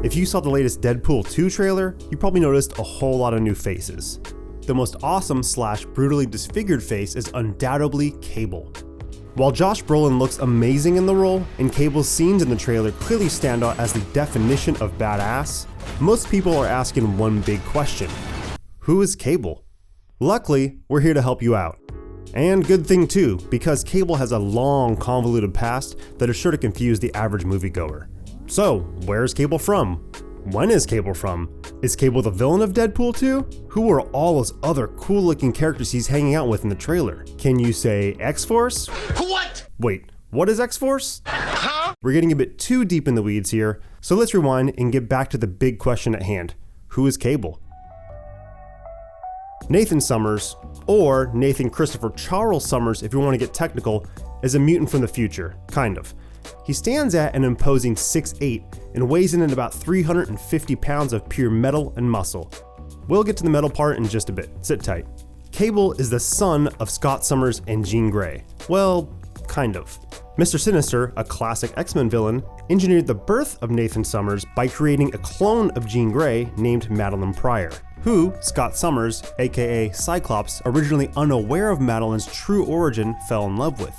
If you saw the latest Deadpool 2 trailer, you probably noticed a whole lot of new faces. The most awesome / brutally disfigured face is undoubtedly Cable. While Josh Brolin looks amazing in the role, and Cable's scenes in the trailer clearly stand out as the definition of badass, most people are asking one big question. Who is Cable? Luckily, we're here to help you out. And good thing too, because Cable has a long, convoluted past that is sure to confuse the average moviegoer. So, where is Cable from? When is Cable from? Is Cable the villain of Deadpool 2? Who are all those other cool looking characters he's hanging out with in the trailer? Can you say X-Force? What? Wait, what is X-Force? Huh? We're getting a bit too deep in the weeds here, so let's rewind and get back to the big question at hand. Who is Cable? Nathan Summers, or Nathan Christopher Charles Summers if you want to get technical, is a mutant from the future, kind of. He stands at an imposing 6'8" and weighs in at about 350 pounds of pure metal and muscle. We'll get to the metal part in just a bit, sit tight. Cable is the son of Scott Summers and Jean Grey. Well, kind of. Mr. Sinister, a classic X-Men villain, engineered the birth of Nathan Summers by creating a clone of Jean Grey named Madeline Pryor, who Scott Summers, aka Cyclops, originally unaware of Madeline's true origin, fell in love with.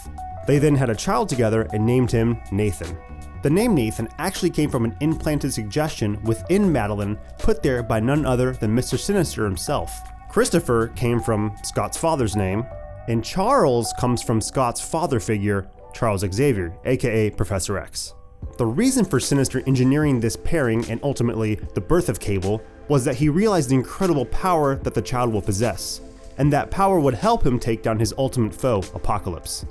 They then had a child together and named him Nathan. The name Nathan actually came from an implanted suggestion within Madeline put there by none other than Mr. Sinister himself. Christopher came from Scott's father's name, and Charles comes from Scott's father figure, Charles Xavier, aka Professor X. The reason for Sinister engineering this pairing and ultimately the birth of Cable was that he realized the incredible power that the child will possess, and that power would help him take down his ultimate foe, Apocalypse.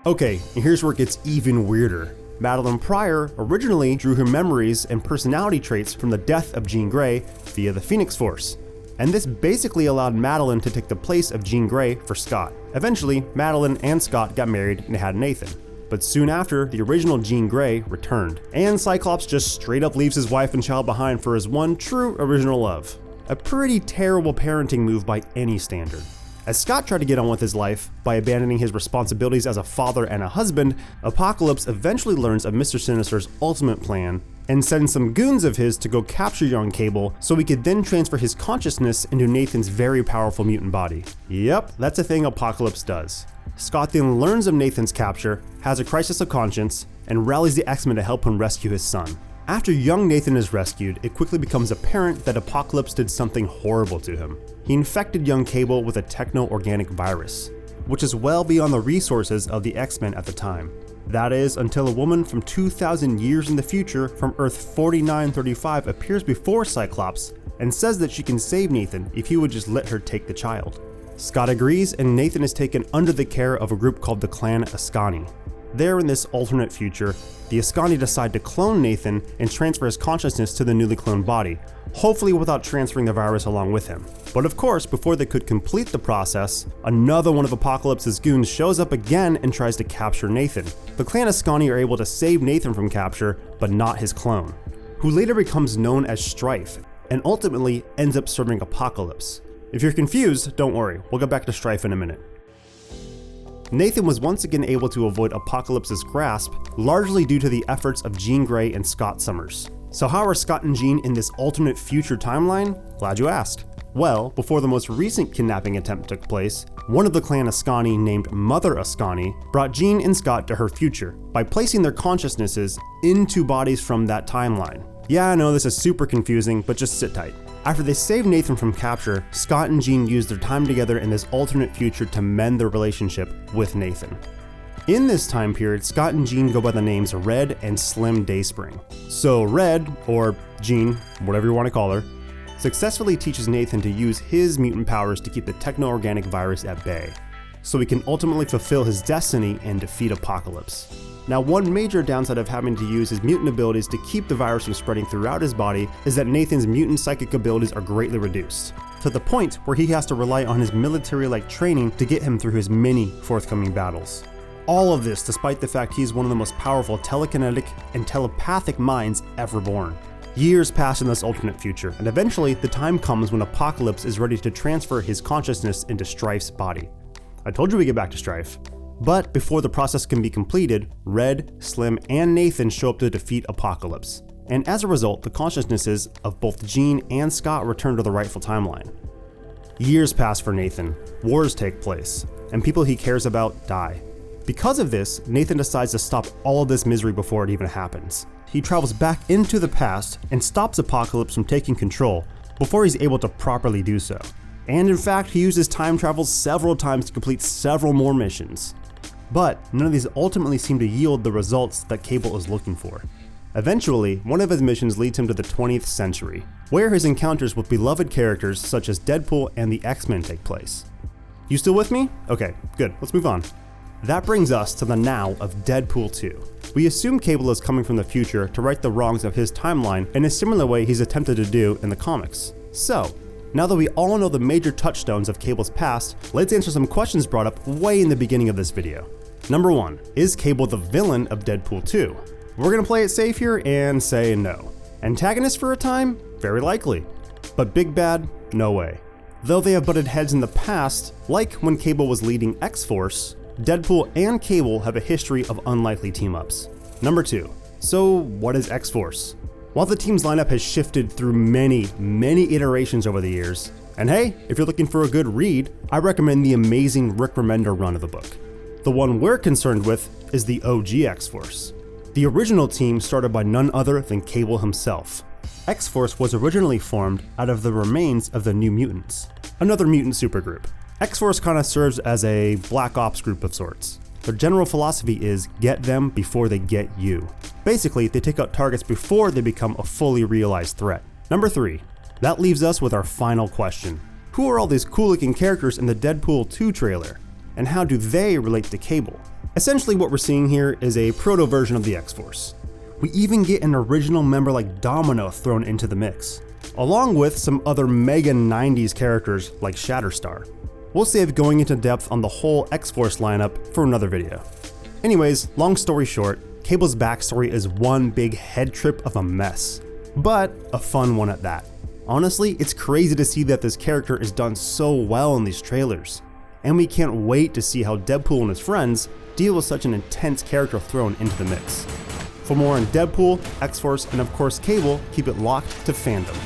Okay, and here's where it gets even weirder. Madeline Pryor originally drew her memories and personality traits from the death of Jean Grey via the Phoenix Force, and this basically allowed Madeline to take the place of Jean Grey for Scott. Eventually, Madeline and Scott got married and had Nathan, but soon after, the original Jean Grey returned, and Cyclops just straight up leaves his wife and child behind for his one true original love. A pretty terrible parenting move by any standard. As Scott tried to get on with his life by abandoning his responsibilities as a father and a husband, Apocalypse eventually learns of Mr. Sinister's ultimate plan and sends some goons of his to go capture young Cable so he could then transfer his consciousness into Nathan's very powerful mutant body. Yep, that's a thing Apocalypse does. Scott then learns of Nathan's capture, has a crisis of conscience, and rallies the X-Men to help him rescue his son. After young Nathan is rescued, it quickly becomes apparent that Apocalypse did something horrible to him. He infected young Cable with a techno-organic virus, which is well beyond the resources of the X-Men at the time. That is, until a woman from 2,000 years in the future from Earth 4935 appears before Cyclops and says that she can save Nathan if he would just let her take the child. Scott agrees, and Nathan is taken under the care of a group called the Clan Ascani. There in this alternate future, the Ascani decide to clone Nathan and transfer his consciousness to the newly cloned body, hopefully without transferring the virus along with him. But of course, before they could complete the process, another one of Apocalypse's goons shows up again and tries to capture Nathan. The Clan Ascani are able to save Nathan from capture, but not his clone, who later becomes known as Strife, and ultimately ends up serving Apocalypse. If you're confused, don't worry, we'll get back to Strife in a minute. Nathan was once again able to avoid Apocalypse's grasp, largely due to the efforts of Jean Grey and Scott Summers. So how are Scott and Jean in this alternate future timeline? Glad you asked. Well, before the most recent kidnapping attempt took place, one of the Clan Ascani named Mother Ascani brought Jean and Scott to her future by placing their consciousnesses into bodies from that timeline. Yeah, I know this is super confusing, but just sit tight. After they saved Nathan from capture, Scott and Jean used their time together in this alternate future to mend their relationship with Nathan. In this time period, Scott and Jean go by the names Red and SLYM DAYSPRING. So Red, or Jean, whatever you want to call her, successfully teaches Nathan to use his mutant powers to keep the techno-organic virus at bay, so he can ultimately fulfill his destiny and defeat Apocalypse. Now, one major downside of having to use his mutant abilities to keep the virus from spreading throughout his body is that Nathan's mutant psychic abilities are greatly reduced, to the point where he has to rely on his military-like training to get him through his many forthcoming battles. All of this despite the fact he is one of the most powerful telekinetic and telepathic minds ever born. Years pass in this alternate future, and eventually the time comes when Apocalypse is ready to transfer his consciousness into Strife's body. I told you we'd get back to Strife. But before the process can be completed, Red, SLYM, and Nathan show up to defeat Apocalypse. and as a result, the consciousnesses of both Jean and Scott return to the rightful timeline. Years pass for Nathan, wars take place, and people he cares about die. Because of this, Nathan decides to stop all of this misery before it even happens. He travels back into the past and stops Apocalypse from taking control before he's able to properly do so. And in fact, he uses time travel several times to complete several more missions. But none of these ultimately seem to yield the results that Cable is looking for. Eventually, one of his missions leads him to the 20th century, where his encounters with beloved characters such as Deadpool and the X-Men take place. You still with me? Okay, good, let's move on. That brings us to the now of Deadpool 2. We assume Cable is coming from the future to right the wrongs of his timeline in a similar way he's attempted to do in the comics. So, now that we all know the major touchstones of Cable's past, let's answer some questions brought up way in the beginning of this video. Number 1, is Cable the villain of Deadpool 2? We're gonna play it safe here and say no. Antagonist for a time? Very likely. But big bad? No way. Though they have butted heads in the past, like when Cable was leading X-Force, Deadpool and Cable have a history of unlikely team-ups. Number 2, so what is X-Force? While the team's lineup has shifted through many iterations over the years, and hey, if you're looking for a good read, I recommend the amazing Rick Remender run of the book. The one we're concerned with is the OG X-Force. The original team started by none other than Cable himself. X-Force was originally formed out of the remains of the New Mutants, another mutant supergroup. X-Force kind of serves as a black ops group of sorts. Their general philosophy is get them before they get you. Basically, they take out targets before they become a fully realized threat. Number 3, that leaves us with our final question. Who are all these cool looking characters in the Deadpool 2 trailer? And how do they relate to Cable? Essentially what we're seeing here is a proto version of the X-Force. We even get an original member like Domino thrown into the mix, along with some other mega 90s characters like Shatterstar. We'll save going into depth on the whole X-Force lineup for another video. Anyways, long story short, Cable's backstory is one big head trip of a mess, but a fun one at that. Honestly, it's crazy to see that this character is done so well in these trailers, and we can't wait to see how Deadpool and his friends deal with such an intense character thrown into the mix. For more on Deadpool, X-Force, and of course Cable, keep it locked to Fandom.